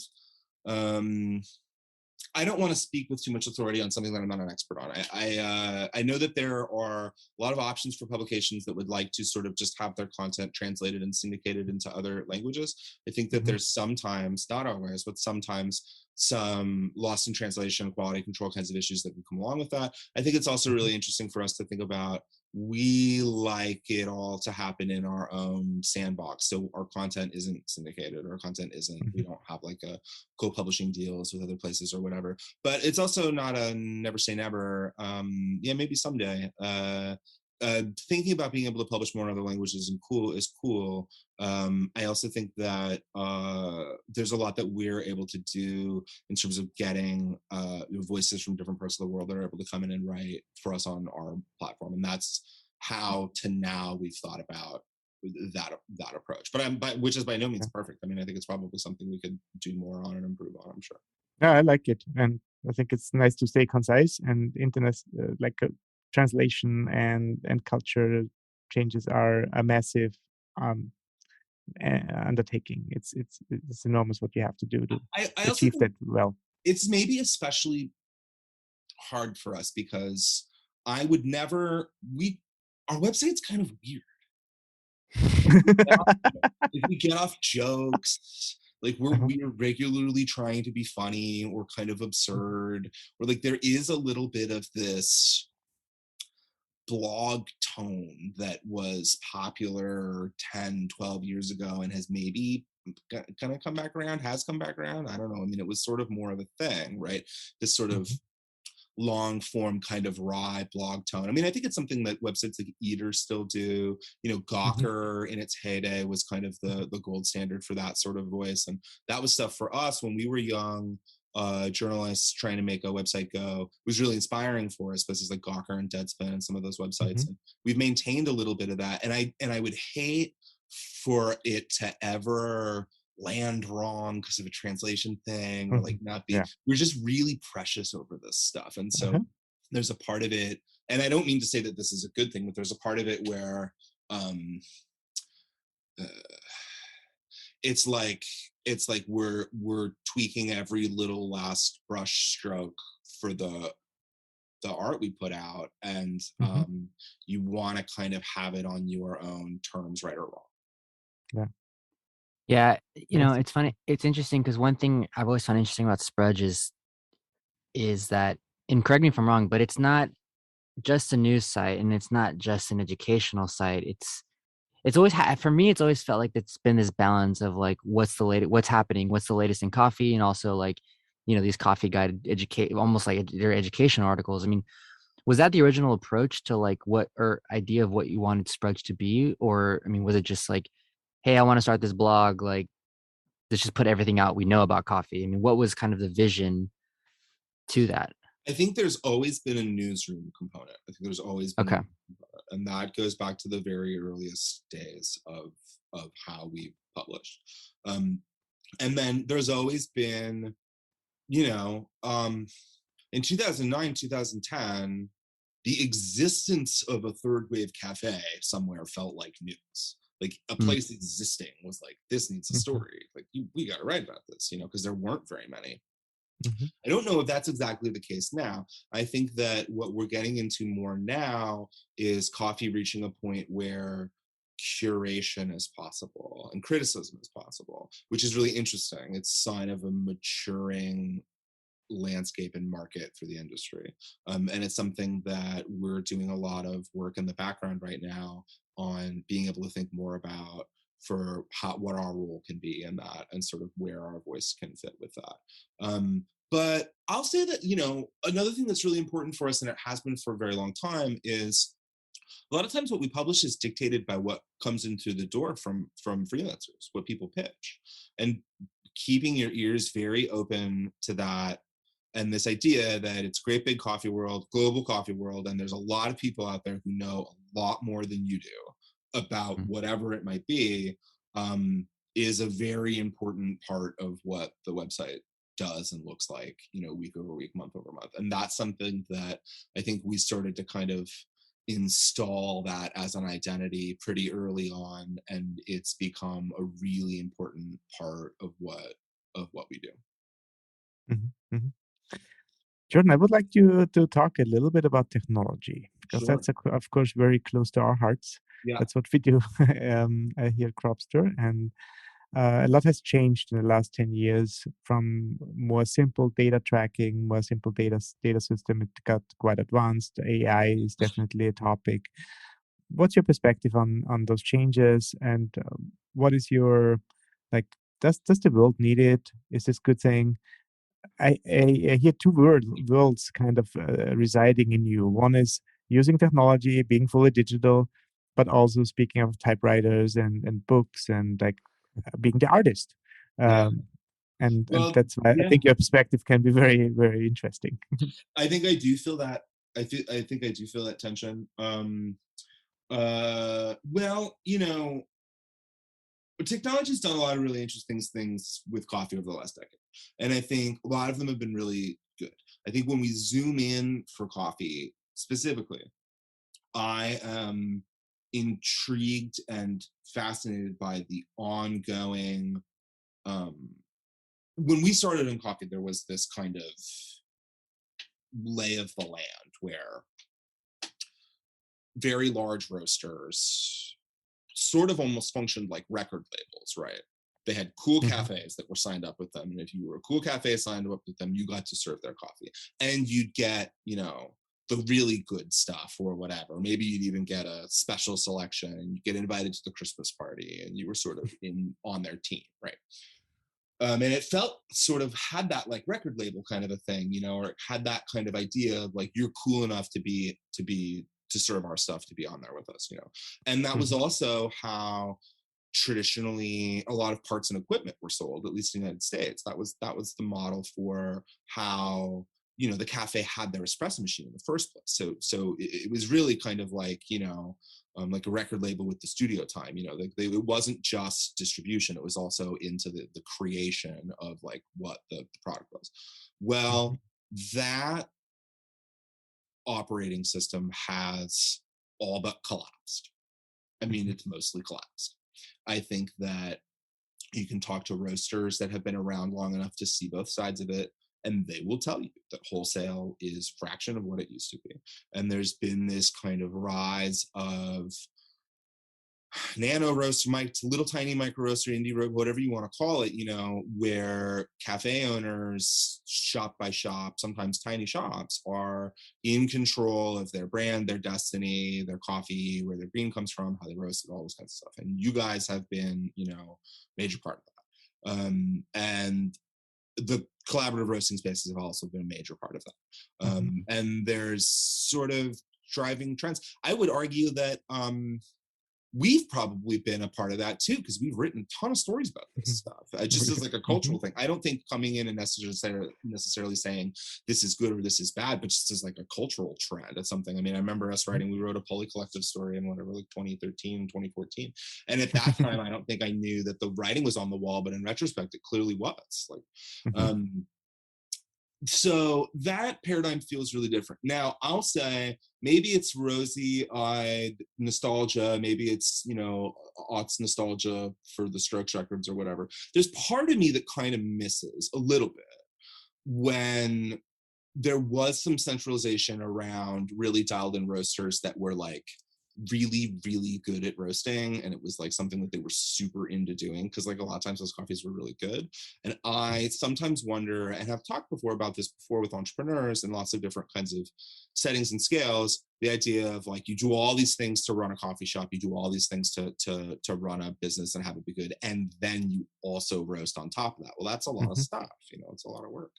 [SPEAKER 2] I don't want to speak with too much authority on something that I'm not an expert on. I know that there are a lot of options for publications that would like to sort of just have their content translated and syndicated into other languages. I think that there's sometimes, not always, but sometimes some lost in translation, quality control kinds of issues that can come along with that. I think it's also really interesting for us to think about, we like it all to happen in our own sandbox. So our content isn't syndicated, our content isn't, we don't have like a co-publishing deals with other places or whatever. But it's also not a never say never. Yeah, maybe someday. Thinking about being able to publish more in other languages is cool. I also think that there's a lot that we're able to do in terms of getting voices from different parts of the world that are able to come in and write for us on our platform, and that's how to now we've thought about that approach. But which is by no means perfect. I mean, I think it's probably something we could do more on and improve on, I'm sure.
[SPEAKER 3] Yeah, I like it, and I think it's nice to stay concise. And internet, translation and culture changes are a massive undertaking. It's enormous what you have to do to
[SPEAKER 2] I also
[SPEAKER 3] achieve
[SPEAKER 2] think
[SPEAKER 3] that well.
[SPEAKER 2] it's maybe especially hard for us because I would never, our website's kind of weird. If we get off jokes, like we're regularly trying to be funny or kind of absurd, or like there is a little bit of this blog tone that was popular 10, 12 years ago and has maybe gonna come back around, has come back around. I don't know. I mean, it was sort of more of a thing, right? This sort of
[SPEAKER 3] Mhm.
[SPEAKER 2] long form kind of wry blog tone. I mean, I think it's something that websites like Eater still do. You know,
[SPEAKER 3] Mhm.
[SPEAKER 2] Gawker in its heyday was kind of the gold standard for that sort of voice, and that was stuff for us when we were young. Journalists trying to make a website go was really inspiring for us. Places like Gawker and Deadspin and some of those websites,
[SPEAKER 3] Mhm.
[SPEAKER 2] and we've maintained a little bit of that. And I would hate for it to ever land wrong because of a translation thing or like
[SPEAKER 3] Mhm.
[SPEAKER 2] not be,
[SPEAKER 3] Yeah.
[SPEAKER 2] we're just really precious over this stuff. And so
[SPEAKER 3] Uh-huh.
[SPEAKER 2] there's a part of it, and I don't mean to say that this is a good thing, but there's a part of it where um uh, it's like we're tweaking every little last brush stroke for the art we put out, and
[SPEAKER 3] Mhm.
[SPEAKER 2] you want to kind of have it on your own terms, right or wrong.
[SPEAKER 3] Yeah.
[SPEAKER 1] Yeah,
[SPEAKER 3] Yes.
[SPEAKER 1] it's funny. It's interesting because one thing I've always found interesting about Sprudge is that, and correct me if I'm wrong, but it's not just a news site and it's not just an educational site. It's always for me, it's always felt like it's been this balance of like what's the latest, what's happening, what's the latest in coffee, and also like, these coffee guide educate almost like their educational articles. I mean, was that the original approach to like what or idea of what you wanted Sprudge to be? Or I mean, was it just like, hey, I want to start this blog, like let's just put everything out we know about coffee? I mean, what was kind of the vision to that?
[SPEAKER 2] I think there's always been a newsroom component. I think there's always been
[SPEAKER 1] Okay.
[SPEAKER 2] and that goes back to the very earliest days of how we published. And then there's always been, you know, in 2009, 2010, the existence of a third wave cafe somewhere felt like news. Like a
[SPEAKER 1] Mm,
[SPEAKER 2] place existing was like, this needs a
[SPEAKER 3] Mhm.
[SPEAKER 2] story. Like we got to write about this, because there weren't very many.
[SPEAKER 3] Mhm.
[SPEAKER 2] I don't know if that's exactly the case now. I think that what we're getting into more now is coffee reaching a point where curation is possible and criticism is possible, which is really interesting. It's a sign of a maturing landscape and market for the industry. And it's something that we're doing a lot of work in the background right now on being able to think more about for what our role can be in that and sort of where our voice can fit with that. But I'll say that, another thing that's really important for us, and it has been for a very long time, is a lot of times what we publish is dictated by what comes into the door from freelancers, what people pitch. And keeping your ears very open to that, and this idea that it's great big coffee world, global coffee world, and there's a lot of people out there who know a lot more than you do about
[SPEAKER 1] mm.
[SPEAKER 2] whatever it might be, is a very important part of what the website does and looks like, week over week, month over month. And that's something that I think we started to kind of install that as an identity pretty early on, and it's become a really important part of what we do.
[SPEAKER 3] Mhm. Mhm. Jordan, I would like you to talk a little bit about technology because
[SPEAKER 2] Sure.
[SPEAKER 3] that's, of course, very close to our hearts.
[SPEAKER 2] Yeah.
[SPEAKER 3] That's what we do here at Cropster. And a lot has changed in the last 10 years from more simple data tracking, more simple data system. It got quite advanced. AI is definitely a topic. What's your perspective on those changes? And what is your, like, does the world need it? Is this a good thing? I hear two worlds kind of residing in you. One is using technology, being fully digital, but also speaking of typewriters and books and like being the artist.
[SPEAKER 2] Yeah.
[SPEAKER 3] Um, and
[SPEAKER 2] Well,
[SPEAKER 3] that's why I
[SPEAKER 2] yeah.
[SPEAKER 3] think your perspective can be very, very interesting.
[SPEAKER 2] I think I do feel that. I think I do feel that tension. Well, technology's done a lot of really interesting things with coffee over the last decade, and I think a lot of them have been really good. I think when we zoom in for coffee specifically, I am intrigued and fascinated by the ongoing. Um, when we started in coffee, there was this kind of lay of the land where very large roasters sort of almost functioned like record labels, right? They had cool
[SPEAKER 3] Mhm.
[SPEAKER 2] cafes that were signed up with them. And if you were a cool cafe signed up with them, you got to serve their coffee. And you'd get, the really good stuff or whatever. Maybe you'd even get a special selection and you get invited to the Christmas party and you were sort of on their team, right? And it felt sort of had that like record label kind of a thing, you know, or it had that kind of idea of like, you're cool enough to serve our stuff, to be on there with us, you know. And that was also how traditionally a lot of parts and equipment were sold, at least in the United States. That was the model for how, you know, the cafe had their espresso machine in the first place. So it was really kind of like, you know, like a record label with the studio time, you know, it wasn't just distribution. It was also into the creation of like what the product was. Well, that operating system has all but collapsed. I mean, it's mostly collapsed. I think that you can talk to roasters that have been around long enough to see both sides of it, and they will tell you that wholesale is a fraction of what it used to be. And there's been this kind of rise of nano roaster, little tiny micro roaster, indie road, whatever you want to call it, you know, where cafe owners, shop by shop, sometimes tiny shops, are in control of their brand, their destiny, their coffee, where their bean comes from, how they roast it, all those kinds of stuff. And you guys have been, you know, major part of that. And the collaborative roasting spaces have also been a major part of that. And there's sort of driving trends. I would argue that we've probably been a part of that too, because we've written a ton of stories about this stuff. Just as like a cultural thing. I don't think coming in and necessarily saying this is good or this is bad, but just as like a cultural trend. It's something, I mean, I remember us writing, we wrote a Poly Collective story in whatever, like 2013, 2014. And at that time, I don't think I knew that the writing was on the wall, but in retrospect, it clearly was. Like, so that paradigm feels really different. Now, I'll say maybe it's rosy-eyed nostalgia. Maybe it's, you know, aughts nostalgia for the Strokes records or whatever. There's part of me that kind of misses a little bit when there was some centralization around really dialed-in roasters that were like really, really good at roasting, and it was like something that they were super into doing, because like a lot of times those coffees were really good. And I sometimes wonder, and have talked before about this before with entrepreneurs and lots of different kinds of settings and scales, the idea of like, you do all these things to run a coffee shop, you do all these things to run a business and have it be good, and then you also roast on top of that. Well, that's a lot of stuff, you know, it's a lot of work.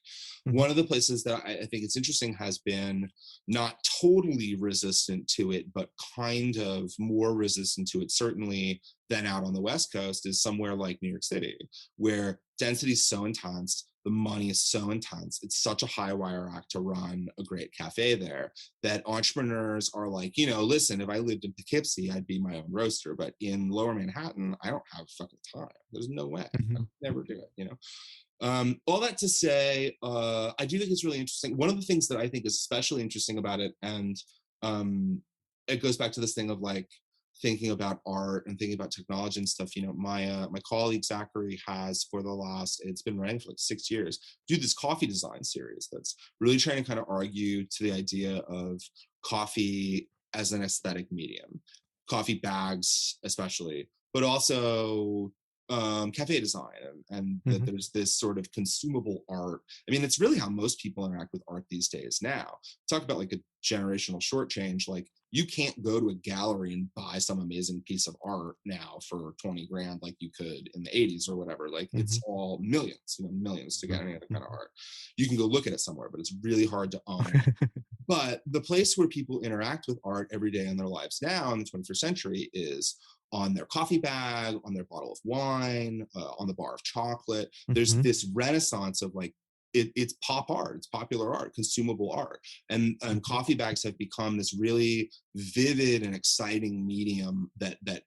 [SPEAKER 2] One of the places that I think it's interesting has been not totally resistant to it, but kind of more resistant to it, certainly, than out on the West Coast, is somewhere like New York City, where density is so intense, the money is so intense, it's such a high wire act to run a great cafe there, that entrepreneurs are like, you know, listen, if I lived in Poughkeepsie, I'd be my own roaster, but in Lower Manhattan, I don't have fucking time. There's no way. I'd never do it, you know? All that to say, I do think it's really interesting. One of the things that I think is especially interesting about it, and it goes back to this thing of like thinking about art and thinking about technology and stuff. You know, my colleague Zachary has, for the last, it's been running for like 6 years, do this coffee design series that's really trying to kind of argue to the idea of coffee as an aesthetic medium, coffee bags especially, but also cafe design, and that there's this sort of consumable art. I mean, it's really how most people interact with art these days now. Talk about like a generational shortchange. Like, you can't go to a gallery and buy some amazing piece of art now for 20 grand like you could in the 80s or whatever. Like, it's all millions, you know, millions to get any other kind of art. You can go look at it somewhere, but it's really hard to own. But the place where people interact with art every day in their lives now in the 21st century is on their coffee bag, on their bottle of wine, on the bar of chocolate. There's this renaissance of like, it's pop art, it's popular art, consumable art. And coffee bags have become this really vivid and exciting medium that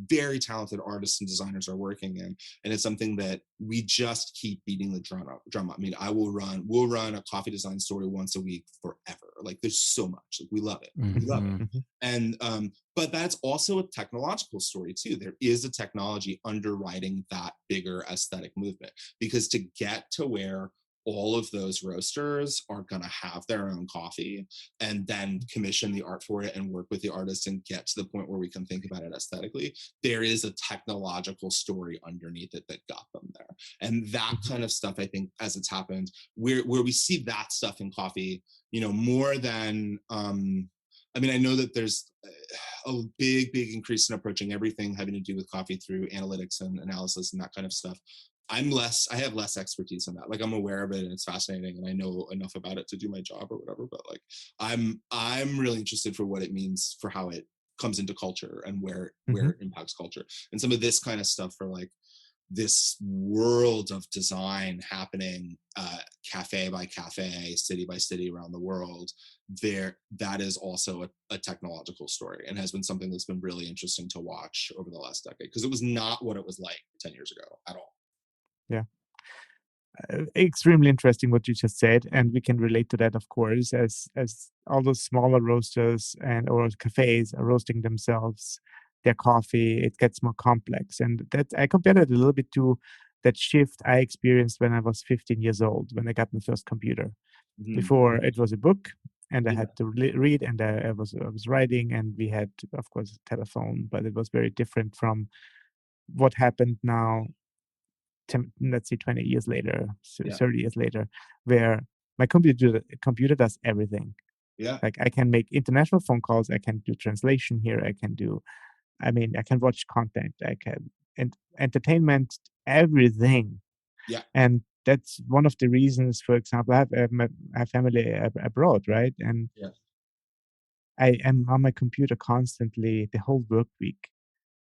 [SPEAKER 2] very talented artists and designers are working in. And it's something that we just keep beating the drum up. I mean, we'll run a coffee design story once a week forever. Like, there's so much, like, we love it. We love it. And, but that's also a technological story too. There is a technology underwriting that bigger aesthetic movement, because to get to where all of those roasters are going to have their own coffee and then commission the art for it and work with the artist and get to the point where we can think about it aesthetically, there is a technological story underneath it that got them there. And that kind of stuff, I think, as it's happened, where we see that stuff in coffee, more than I mean, I know that there's a big increase in approaching everything having to do with coffee through analytics and analysis and that kind of stuff. I have less expertise in that. Like, I'm aware of it and it's fascinating and I know enough about it to do my job or whatever, but like I'm really interested for what it means for how it comes into culture and where it impacts culture. And some of this kind of stuff for like this world of design happening cafe by cafe, city by city around the world, that is also a technological story and has been something that's been really interesting to watch over the last decade, because it was not what it was like 10 years ago at all.
[SPEAKER 3] Yeah. Extremely interesting what you just said, and we can relate to that, of course, as all those smaller roasters and or cafes are roasting themselves their coffee. It gets more complex, and that I compare that a little bit to that shift I experienced when I was 15 years old, when I got my first computer. Before it was a book, and I had to read, and I was writing, and we had, of course, a telephone, but it was very different from what happened now. Let's say 20 years later, 30 years later, where my computer does everything.
[SPEAKER 2] Yeah.
[SPEAKER 3] Like, I can make international phone calls, I can do translation here, I can watch content, I can entertainment, everything.
[SPEAKER 2] Yeah.
[SPEAKER 3] And that's one of the reasons, for example, I have family abroad, right? And
[SPEAKER 2] yeah.
[SPEAKER 3] I am on my computer constantly the whole work week.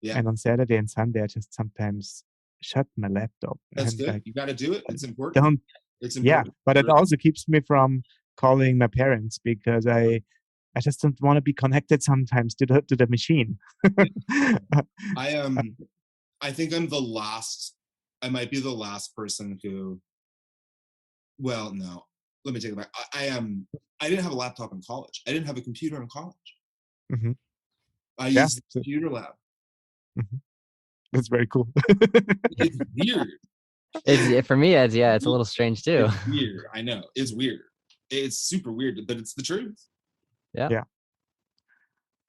[SPEAKER 2] Yeah.
[SPEAKER 3] And on Saturday and Sunday, I just sometimes shut my laptop.
[SPEAKER 2] That's
[SPEAKER 3] and
[SPEAKER 2] good.
[SPEAKER 3] like,
[SPEAKER 2] You got to do it. It's important.
[SPEAKER 3] don't
[SPEAKER 2] It's
[SPEAKER 3] yeah,
[SPEAKER 2] important.
[SPEAKER 3] but it also keeps me from calling my parents, because I just don't want to be connected sometimes to the machine.
[SPEAKER 2] I think I might be the last person who, well, no, let me take it back. I didn't have a laptop in college. I didn't have a computer in college.
[SPEAKER 3] Mm-hmm.
[SPEAKER 2] I
[SPEAKER 3] Yeah,
[SPEAKER 2] used the computer lab.
[SPEAKER 3] Mm-hmm. That's very cool.
[SPEAKER 2] It's weird.
[SPEAKER 1] For me, it's a little strange too.
[SPEAKER 2] It's weird. I know. It's weird. It's super weird, but it's the truth.
[SPEAKER 1] Yeah.
[SPEAKER 3] Yeah.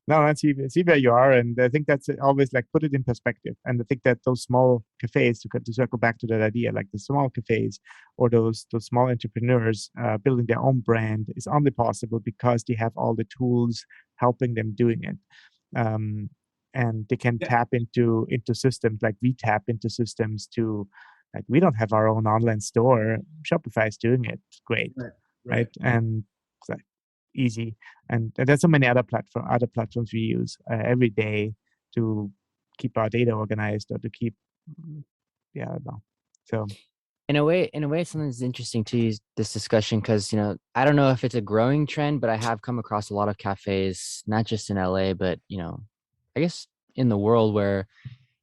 [SPEAKER 3] No, I see where you are, and I think that's always, like, put it in perspective. And I think that those small cafes, to circle back to that idea, like the small cafes or those small entrepreneurs building their own brand, is only possible because they have all the tools helping them doing it. And they can tap into systems, like we tap into systems to, like, we don't have our own online store. Shopify is doing it great, right? And it's like easy. And there's so many other platforms we use every day to keep our data organized, or to keep, I don't know. So
[SPEAKER 1] in a way, something that's interesting to use this discussion, because I don't know if it's a growing trend, but I have come across a lot of cafes, not just in LA, but I guess in the world, where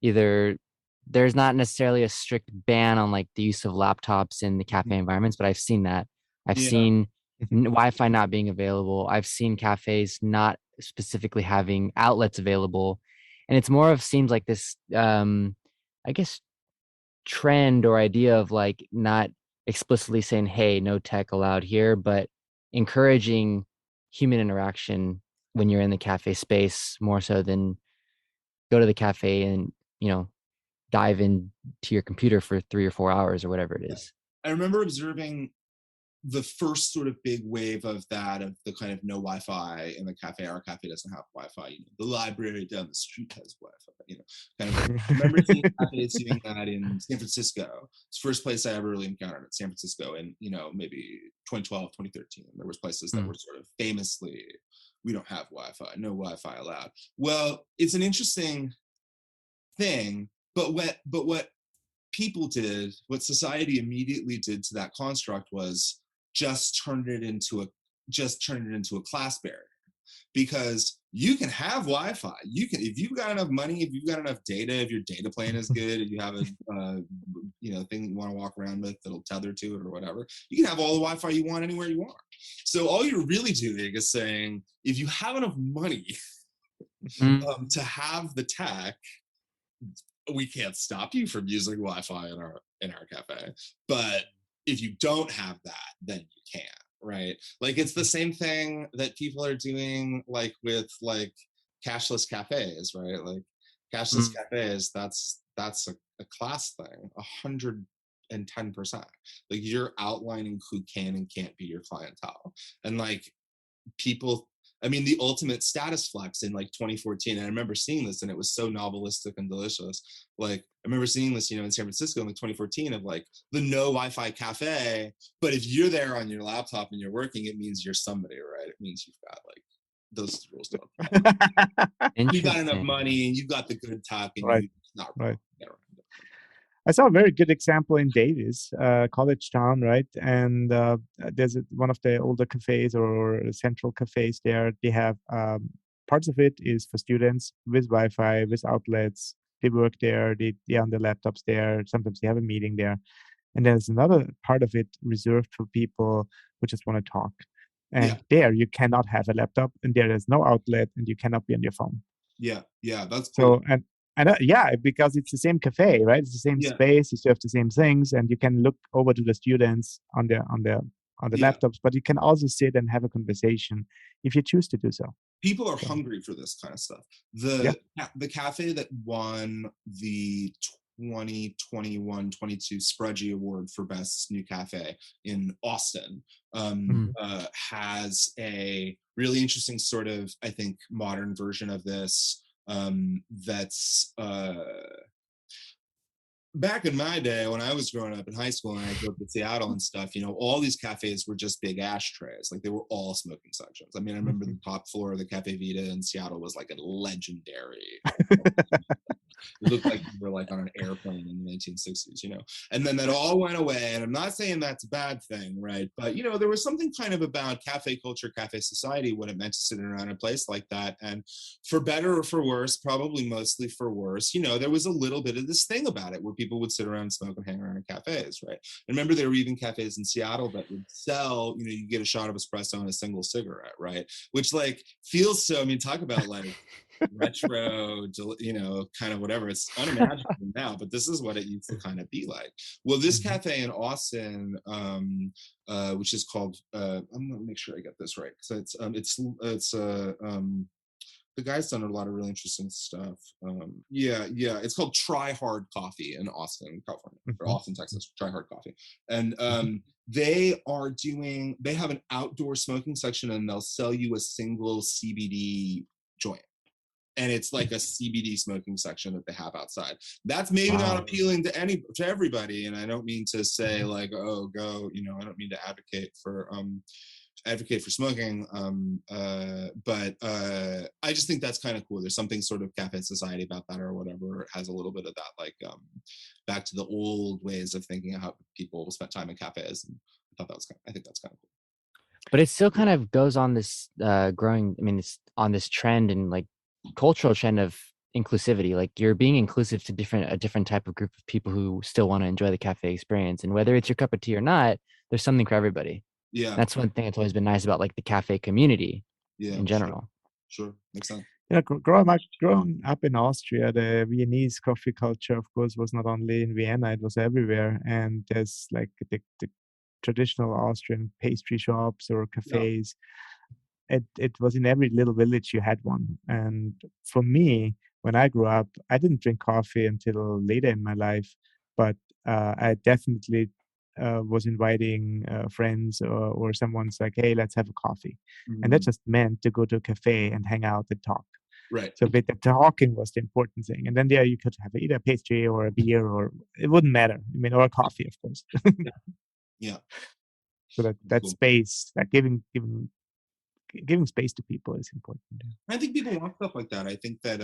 [SPEAKER 1] either there's not necessarily a strict ban on like the use of laptops in the cafe environments, but I've seen that. I've seen Wi-Fi not being available. I've seen cafes not specifically having outlets available, and it's more of seems like this, I guess, trend or idea of like not explicitly saying, "Hey, no tech allowed here," but encouraging human interaction when you're in the cafe space more so than go to the cafe and dive into your computer for 3 or 4 hours or whatever it is.
[SPEAKER 2] I remember observing the first sort of big wave of that, of the kind of no Wi-Fi in the cafe. Our cafe doesn't have Wi-Fi. The library down the street has Wi-Fi. Kind of. I remember seeing cafes doing that in San Francisco. It's the first place I ever really encountered it, San Francisco, in maybe 2012, 2013. There was places that were sort of famously, we don't have Wi-Fi, no Wi-Fi allowed. Well, it's an interesting thing, but what people did, what society immediately did to that construct, was just turned it into a class barrier. Because you can have Wi-Fi, if you've got enough money, if you've got enough data, if your data plan is good, if you have a thing you want to walk around with that'll tether to it or whatever, you can have all the Wi-Fi you want anywhere you want. So all you're really doing is saying, if you have enough money to have the tech, we can't stop you from using Wi-Fi in our cafe, but if you don't have that, then you can't, right? Like it's the same thing that people are doing like with like cashless cafes, right? Like cashless
[SPEAKER 1] Mm.
[SPEAKER 2] cafes, that's a class thing, 110%. Like you're outlining who can and can't be your clientele. And like people, I mean, the ultimate status flex in like 2014, and I remember seeing this and it was so novelistic and delicious. Like I remember seeing this, you know, in San Francisco in like 2014 of like the no Wi-Fi cafe, but if you're there on your laptop and you're working, it means you're somebody, right? It means you've got like those rules don't apply. You got enough
[SPEAKER 1] Interesting.
[SPEAKER 2] money and you've got the good talk and
[SPEAKER 3] Right,
[SPEAKER 2] you not
[SPEAKER 3] right.
[SPEAKER 2] get around it.
[SPEAKER 3] I saw a very good example in Davis, college town, right? And there's one of the older cafes or central cafes there. They have parts of it is for students with Wi-Fi, with outlets. They work there. They on their laptops there. Sometimes they have a meeting there. And there's another part of it reserved for people who just want to talk.
[SPEAKER 2] Yeah,
[SPEAKER 3] And there you cannot have a laptop, and there is no outlet, and you cannot be on your phone.
[SPEAKER 2] yeah, that's cool.
[SPEAKER 3] So and yeah, because it's the same cafe, right? It's the same
[SPEAKER 2] Yeah,
[SPEAKER 3] space. You serve the same things, and you can look over to the students on the
[SPEAKER 2] yeah.
[SPEAKER 3] laptops. But you can also sit and have a conversation if you choose to do so.
[SPEAKER 2] People are
[SPEAKER 3] So
[SPEAKER 2] hungry for this kind of stuff.
[SPEAKER 3] yeah.
[SPEAKER 2] The cafe that won the 2021-22 Sprudge Award for Best New Cafe in Austin
[SPEAKER 3] Mhm.
[SPEAKER 2] has a really interesting sort of, I think, modern version of this that's back in my day when I was growing up in high school and I grew up in Seattle and stuff, you know, all these cafes were just big ashtrays. Like they were all smoking sections. I mean, I remember
[SPEAKER 3] Mhm.
[SPEAKER 2] the top floor of the Cafe Vita in Seattle was like a legendary. It looked like you were like on an airplane in the 1960s, you know. And then that all went away. And I'm not saying that's a bad thing, right? But you know, there was something kind of about cafe culture, cafe society, what it meant to sit around a place like that. And for better or for worse, probably mostly for worse, you know, there was a little bit of this thing about it where people would sit around and smoke and hang around in cafes, right? I remember there were even cafes in Seattle that would sell, you know, you get a shot of espresso and a single cigarette, right? Which like feels so, I mean, talk about like retro, you know, kind of whatever. It's unimaginable now, but this is what it used to kind of be like. Well, this
[SPEAKER 3] Mhm.
[SPEAKER 2] cafe in Austin, which is called, I'm gonna make sure I get this right because the guy's done a lot of really interesting stuff. Yeah, it's called Try Hard Coffee in Austin, California, or
[SPEAKER 3] Mhm.
[SPEAKER 2] Austin, Texas. Try Hard Coffee, and
[SPEAKER 3] Mhm.
[SPEAKER 2] they have an outdoor smoking section, and they'll sell you a single CBD joint, and it's like a CBD smoking section that they have outside. That's maybe not
[SPEAKER 3] Wow.
[SPEAKER 2] appealing to everybody, and I don't mean to say
[SPEAKER 3] Mhm.
[SPEAKER 2] like, oh, go, you know, I don't mean to advocate for smoking, but I just think that's kind of cool. There's something sort of cafe society about that, or whatever. It has a little bit of that, like back to the old ways of thinking of how people spent time in cafes, and I think that's kind of cool.
[SPEAKER 1] But it still kind of goes on this growing, I mean, it's on this trend and like cultural trend of inclusivity. Like you're being inclusive to a different type of group of people who still want to enjoy the cafe experience. And whether it's your cup of tea or not, there's something for everybody.
[SPEAKER 2] Yeah,
[SPEAKER 1] That's one thing that's always been nice about like the cafe community
[SPEAKER 2] yeah,
[SPEAKER 1] in
[SPEAKER 2] sure,
[SPEAKER 1] general.
[SPEAKER 2] sure, makes sense.
[SPEAKER 3] Yeah, growing up in Austria, the Viennese coffee culture, of course, was not only in Vienna; it was everywhere. And there's like the traditional Austrian pastry shops or
[SPEAKER 2] Yeah.
[SPEAKER 3] cafes. It was in every little village you had one. And for me, when I grew up, I didn't drink coffee until later in my life, but I definitely was inviting friends or someone's like, hey, let's have a coffee. And that
[SPEAKER 2] Mhm.
[SPEAKER 3] just meant to go to a cafe and hang out and talk.
[SPEAKER 2] Right.
[SPEAKER 3] So but the talking was the important thing. And then there you could have either a pastry or a beer or it wouldn't matter. I mean, or a coffee, of course.
[SPEAKER 2] Yeah. Yeah.
[SPEAKER 3] So that
[SPEAKER 2] Cool.
[SPEAKER 3] space, that giving space to people is important. Yeah.
[SPEAKER 2] I think people want stuff like that. I think that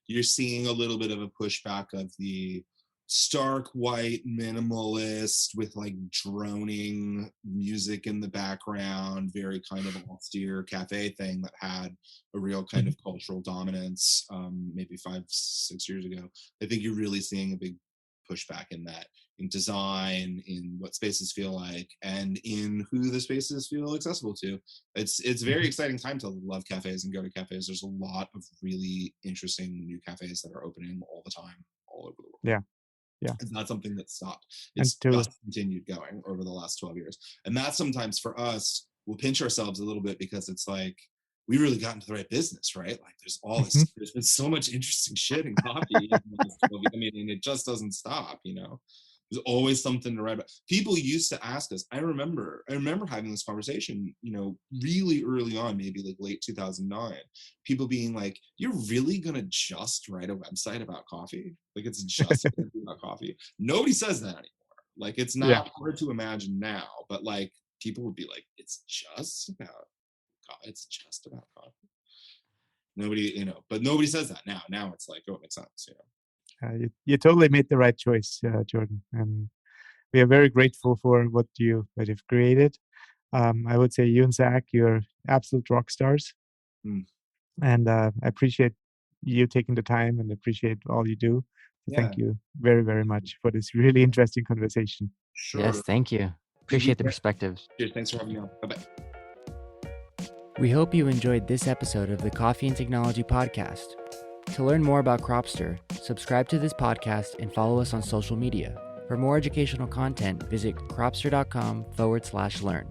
[SPEAKER 2] you're seeing a little bit of a pushback of the stark white minimalist with like droning music in the background, very kind of austere cafe thing that had a real kind
[SPEAKER 3] Mhm.
[SPEAKER 2] of cultural dominance maybe 5, 6 years ago. I think you're really seeing a big pushback in that, in design, in what spaces feel like, and in who the spaces feel accessible to. It's a very
[SPEAKER 3] Mhm.
[SPEAKER 2] exciting time to love cafes and go to cafes. There's a lot of really interesting new cafes that are opening all the time, all over the world.
[SPEAKER 3] Yeah. Yeah.
[SPEAKER 2] It's not something that stopped.
[SPEAKER 3] And
[SPEAKER 2] It's
[SPEAKER 3] to
[SPEAKER 2] just continued going over the last 12 years. And that sometimes for us, we'll pinch ourselves a little bit because it's like, we really got into the right business, right? Like there's been so much interesting shit in coffee. I mean, and it just doesn't stop, you know? There's always something to write about. People used to ask us, I remember having this conversation, you know, really early on, maybe like late 2009, people being like, you're really gonna just write a website about coffee? Like it's just gonna be about coffee? Nobody says that anymore. Like it's
[SPEAKER 3] yeah.
[SPEAKER 2] not hard to imagine now, but like people would be like, it's just about coffee. Nobody, you know, but nobody says that now. Now it's like, oh, it makes sense, you know.
[SPEAKER 3] You totally made the right choice, Jordan, and we are very grateful for what you've created. I would say you and Zach, you're absolute rock stars, and I appreciate you taking the time and appreciate all you do. So
[SPEAKER 2] Yeah,
[SPEAKER 3] thank you very, very much for this really interesting conversation.
[SPEAKER 2] sure.
[SPEAKER 1] Yes, thank you.
[SPEAKER 2] Thank you.
[SPEAKER 1] Appreciate the perspectives.
[SPEAKER 2] Cheers. Thanks for having me on. Bye-bye.
[SPEAKER 1] We hope you enjoyed this episode of the Coffee and Technology Podcast. To learn more about Cropster, subscribe to this podcast and follow us on social media. For more educational content, visit cropster.com/learn.